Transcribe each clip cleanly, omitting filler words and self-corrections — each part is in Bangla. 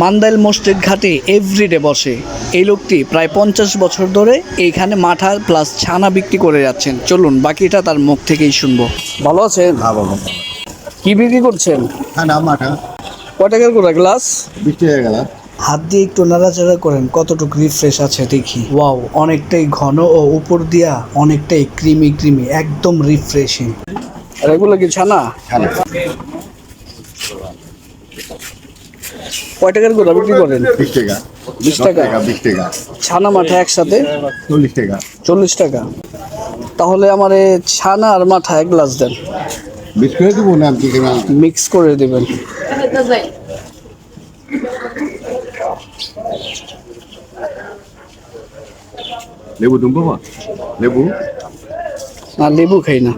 মান্দাইল মসজিদ ঘাটে এভরিডে বসে এই লোকটি প্রায় 50 বছর ধরে এইখানে মাঠা প্লাস ছানা বিক্রি করে যাচ্ছেন। চলুন বাকিটা তার মুখ থেকেই শুনবো। ভালো আছেন? হ্যাঁ বাবা, কি বিক্রি করছেন? ঠান্ডা মাঠা কয় টাকার করে গ্লাস? 20 টাকা গেল। হাত দিয়ে একটু নাড়াচাড়া করেন কতটুকু রিফ্রেশ আছে দেখি। ওয়াও, অনেকটাই ঘন ও উপর দিয়া অনেকটাই ক্রিমি ক্রিমি, একদম রিফ্রেশিং। আর এগুলো কি ছানা? ঠান্ডা কয় টাকার করে বিক্রি করেন? 20 টাকা। 20 টাকা? 20 টাকা। ছানা মাঠা একসাথে 40 টাকা। 40 টাকা। তাহলে আমার এই ছানা আর মাঠা এক গ্লাস দেন। মিক্স করে দেবো না কি কেনা? মিক্স করে দেবেন। লেবু দেবো বাবা? লেবু না, লেবু খাই না।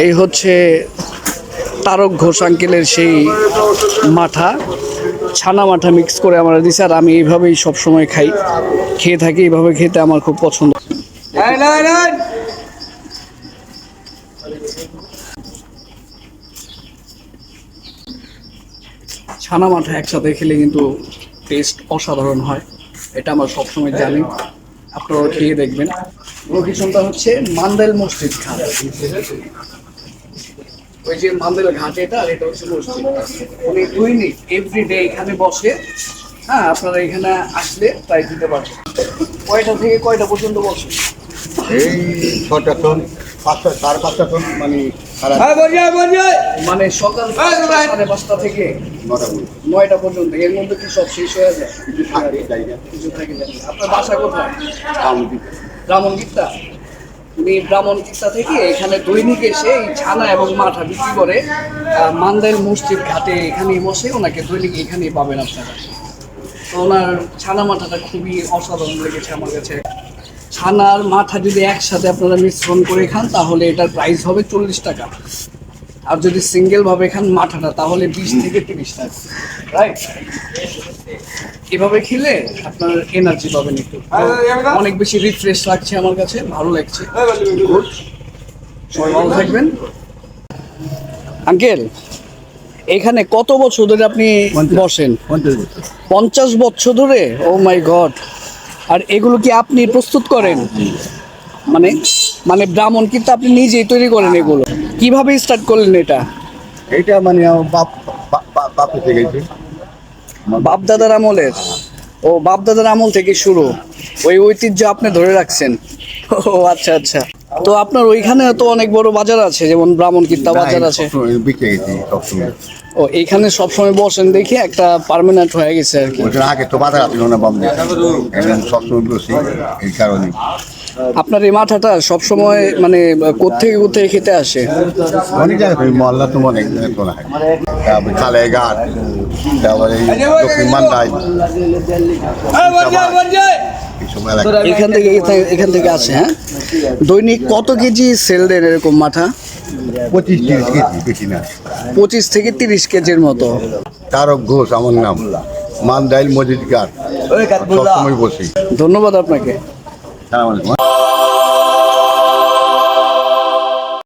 এই হচ্ছে তারক ঘোষ আঙ্কেলের সেই মাঠা, ছানা মাঠা মিক্স করে আমার দিছে। আর আমি এইভাবেই সবসময় খাই, খেয়ে থাকি। এইভাবে খেতে আমার খুব পছন্দ। ছানা মাঠা একসাথে খেলে কিন্তু টেস্ট অসাধারণ হয়, এটা আমরা সবসময় জানি। আপনারাও খেয়ে দেখবেন। লোকেশনটা হচ্ছে মান্দাইল মসজিদ ঘাট। ওই যে মান্দাইল ঘাট, এটা আর এটা হচ্ছে মসজিদ। উনি দৈনিক এভরিডে এখানে বসে। হ্যাঁ, আপনারা এখানে আসলে ট্রাই দিতে পারবেন। কয়টা থেকে কয়টা পর্যন্ত বসে? এই 6টা টন, 5টা, 5.5 টন, মানে মানে সকাল 5:30 থেকে 9টা পর্যন্ত। এর মধ্যে কি সব শেষ হয়ে যায়? কিছু থাকে জানি। আপনার বাসা কোথায়? ব্রাহ্মণগিত্তা। উনি ব্রাহ্মণগিত্তা থেকে এখানে দৈনিক এসে এই ছানা এবং মাঠা বিক্রি করে। মান্দাইল মসজিদ ঘাটে এখানেই বসে। ওনাকে দৈনিক এখানেই পাবেন আপনারা। তো ওনার ছানা মাঠাটা খুবই অসাধারণ লেগেছে আমার কাছে। ছানার মাঠা যদি একসাথে আপনারা মিশ্রণ করে খান তাহলে এটার প্রাইস হবে 40 টাকা। আর যদি সিঙ্গেল ভাবে খান মাঠাটা তাহলে 20 থেকে 30 টাকা। রাইট? এভাবে খেলে আপনার এনার্জি পাবেন একটু। অনেক বেশি রিফ্রেশ লাগছে আমার কাছে, ভালো লাগছে। গুড। সবাই ভালো থাকবেন। আঙ্কেল, এখানে কত বছর ধরে আপনি বসেন? 50 বছর ধরে? ও মাই গড। আর এগুলো কি আপনি প্রস্তুত করেন? মানে মানে ব্রাহ্মণ কিন্তু আপনি নিজেই তৈরি করেন এগুলো? কিভাবে স্টার্ট করলেন এটা? এইটা মানে আমার বাপ থেকে গেছে। বাপ দাদার আমলের? ও, বাপ দাদার আমল থেকে শুরু, ওই ঐতিহ্য আপনি ধরে রাখছেন। ও আচ্ছা আচ্ছা। তো আপনার ওইখানে তো অনেক বড় বাজার আছে, যেমন ব্রাহ্মণকিত্তা বাজার আছে। বিকে গেছি সবসময়। ও, এইখানে সবসময় বসেন দেখে একটা পার্মানেন্ট হয়ে গেছে আর কি। ওইটার আগে তো বাজার আছিল না বাম দিয়ে, সবসময় বসি এই কারণে। আপনার এই মাথাটা সবসময় মানে কোত্থেকে খেতে আসে? অনেক জায়গায় মহল্লা তো অনেক তোলা হয়। তারপরে খালেঘাট, তারপরে দক্ষিণ মান্দাই, এখান থেকে আসে। হ্যাঁ, দৈনিক কত কেজি সেল দেন এরকম মাথা? 25-30 কেজি, বেশি না। 25 থেকে 30 কেজির মতো। তারক ঘোষ আমার নাম, মান্দাইল মসজিদ ঘাট, সবসময় বসি। ধন্যবাদ আপনাকে। সালাম আলাইকুম।